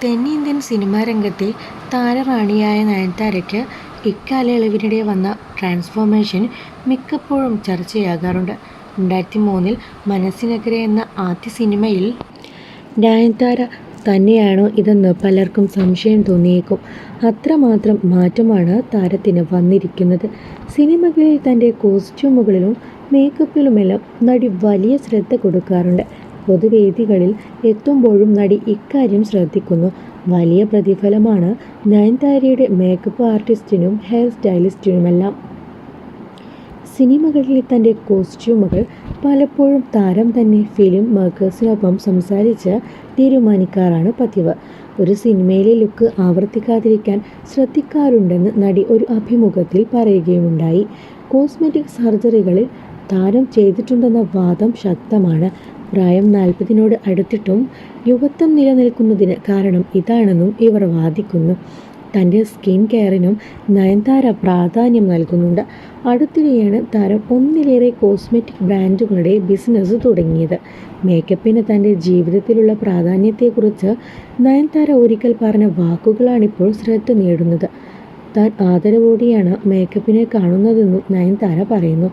തെന്നിന്ത്യൻ സിനിമാ രംഗത്തെ താരറാണിയായ നയൻതാരയ്ക്ക് ഇക്കാലയളവിനിടെ വന്ന ട്രാൻസ്ഫോർമേഷൻ മിക്കപ്പോഴും ചർച്ചയാകാറുണ്ട്. 2003 മനസ്സിനക്കരെ എന്ന ആദ്യ സിനിമയിൽ നയൻതാര തന്നെയാണോ ഇതെന്ന് പലർക്കും സംശയം തോന്നിയേക്കും. അത്രമാത്രം മാറ്റമാണ് താരത്തിന് വന്നിരിക്കുന്നത്. സിനിമകളിൽ തൻ്റെ കോസ്റ്റ്യൂമുകളിലും മേക്കപ്പിലുമെല്ലാം നടി വലിയ ശ്രദ്ധ കൊടുക്കാറുണ്ട്. പൊതുവേദികളിൽ എത്തുമ്പോഴും നടി ഇക്കാര്യം ശ്രദ്ധിക്കുന്നു. വലിയ പ്രതിഫലമാണ് നയൻതാരയുടെ മേക്കപ്പ് ആർട്ടിസ്റ്റിനും ഹെയർ സ്റ്റൈലിസ്റ്റിനുമെല്ലാം. സിനിമകളിലെ തൻ്റെ കോസ്റ്റ്യൂമുകൾ പലപ്പോഴും താരം തന്നെ ഫിലിം മേക്കേഴ്സിനൊപ്പം സംസാരിച്ച് തീരുമാനിക്കാറാണ് പതിവ്. ഒരു സിനിമയിലെ ലുക്ക് ആവർത്തിക്കാതിരിക്കാൻ ശ്രദ്ധിക്കാറുണ്ടെന്ന് നടി ഒരു അഭിമുഖത്തിൽ പറയുകയുണ്ടായി. കോസ്മെറ്റിക് സർജറികളിൽ താരം ചെയ്തിട്ടുണ്ടെന്ന വാദം ശക്തമാണ്. പ്രായം 40നോട് അടുത്തിട്ടും യുവത്വം നിലനിൽക്കുന്നതിന് കാരണം ഇതാണെന്നും ഇവർ വാദിക്കുന്നു. തൻ്റെ സ്കിൻ കെയറിനും നയൻതാര പ്രാധാന്യം നൽകുന്നുണ്ട്. അടുത്തിടെയാണ് താരം ഒന്നിലേറെ കോസ്മെറ്റിക് ബ്രാൻഡുകളുടെ ബിസിനസ് തുടങ്ങിയത്. മേക്കപ്പിന് തൻ്റെ ജീവിതത്തിലുള്ള പ്രാധാന്യത്തെക്കുറിച്ച് നയൻതാര ഒരിക്കൽ പറഞ്ഞ വാക്കുകളാണിപ്പോൾ ശ്രദ്ധ നേടുന്നത്. താൻ ആദരവോടെയാണ് മേക്കപ്പിനെ കാണുന്നതെന്നും നയൻതാര പറയുന്നു.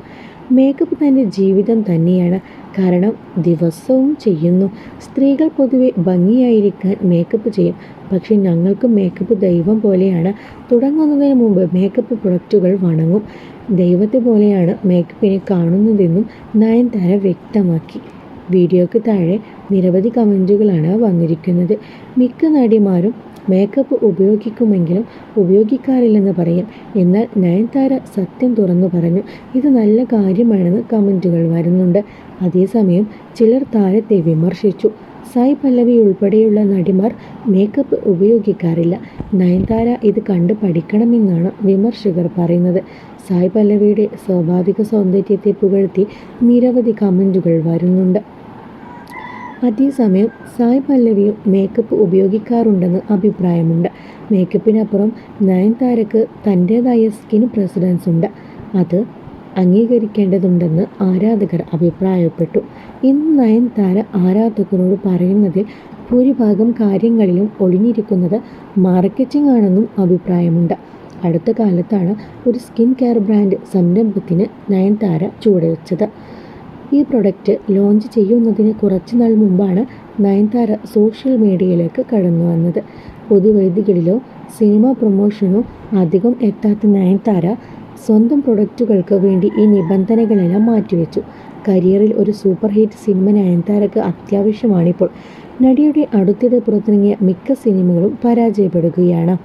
മേക്കപ്പ് തൻ്റെ ജീവിതം തന്നെയാണ്, കാരണം ദിവസവും ചെയ്യുന്നു. സ്ത്രീകൾ പൊതുവെ ഭംഗിയായിരിക്കാൻ മേക്കപ്പ് ചെയ്യും, പക്ഷേ ഞങ്ങൾക്ക് മേക്കപ്പ് ദൈവം പോലെയാണ്. തുടങ്ങുന്നതിന് മുമ്പ് മേക്കപ്പ് പ്രൊഡക്റ്റുകൾ വണങ്ങും. ദൈവത്തെ പോലെയാണ് മേക്കപ്പിനെ കാണുന്നതെന്നും നയൻതാര വ്യക്തമാക്കി. വീഡിയോയ്ക്ക് താഴെ നിരവധി കമൻറ്റുകളാണ് വന്നിരിക്കുന്നത്. മിക്ക നടിമാരും മേക്കപ്പ് ഉപയോഗിക്കുമെങ്കിലും ഉപയോഗിക്കാറില്ലെന്ന് പറയും. എന്നാൽ നയൻതാര സത്യം തുറന്നു പറഞ്ഞു. ഇത് നല്ല കാര്യമാണെന്ന് കമൻറ്റുകൾ വരുന്നുണ്ട്. അതേസമയം ചിലർ താരത്തെ വിമർശിച്ചു. സായ് പല്ലവി ഉൾപ്പെടെയുള്ള നടിമാർ മേക്കപ്പ് ഉപയോഗിക്കാറില്ല. നയൻതാര ഇത് കണ്ട് പഠിക്കണമെന്നാണ് വിമർശകർ പറയുന്നത്. സായ് പല്ലവിയുടെ സ്വാഭാവിക സൗന്ദര്യത്തെ പുകഴ്ത്തി നിരവധി കമൻറ്റുകൾ വരുന്നുണ്ട്. അതേസമയം സായ് പല്ലവിയും മേക്കപ്പ് ഉപയോഗിക്കാറുണ്ടെന്ന് അഭിപ്രായമുണ്ട്. മേക്കപ്പിനപ്പുറം നയൻതാരയ്ക്ക് തൻ്റേതായ സ്കിൻ പ്രസിഡൻസ് ഉണ്ട്. അത് അംഗീകരിക്കേണ്ടതുണ്ടെന്ന് ആരാധകർ അഭിപ്രായപ്പെട്ടു. ഇന്ന് നയൻതാര ആരാധകരോട് പറയുന്നതിൽ ഭൂരിഭാഗം കാര്യങ്ങളിലും ഒളിഞ്ഞിരിക്കുന്നത് മാർക്കറ്റിംഗ് ആണെന്നും അഭിപ്രായമുണ്ട്. അടുത്ത കാലത്താണ് ഒരു സ്കിൻ കെയർ ബ്രാൻഡ് സംരംഭത്തിന് നയൻതാര ചുവടുവെച്ചത്. ഈ പ്രൊഡക്റ്റ് ലോഞ്ച് ചെയ്യുന്നതിന് കുറച്ചുനാൾ മുമ്പാണ് നയൻതാര സോഷ്യൽ മീഡിയയിലേക്ക് കടന്നു വന്നത്. പൊതുവേദികളിലോ സിനിമ പ്രൊമോഷനോ അധികം എത്താത്ത നയൻതാര സ്വന്തം പ്രൊഡക്റ്റുകൾക്ക് വേണ്ടി ഈ നിബന്ധനകളെല്ലാം മാറ്റിവെച്ചു. കരിയറിൽ ഒരു സൂപ്പർ ഹിറ്റ് സിനിമ നയൻതാരയ്ക്ക് അത്യാവശ്യമാണിപ്പോൾ. നടിയുടെ അടുത്തിടെ പുറത്തിറങ്ങിയ മിക്ക സിനിമകളും പരാജയപ്പെടുകയാണ്.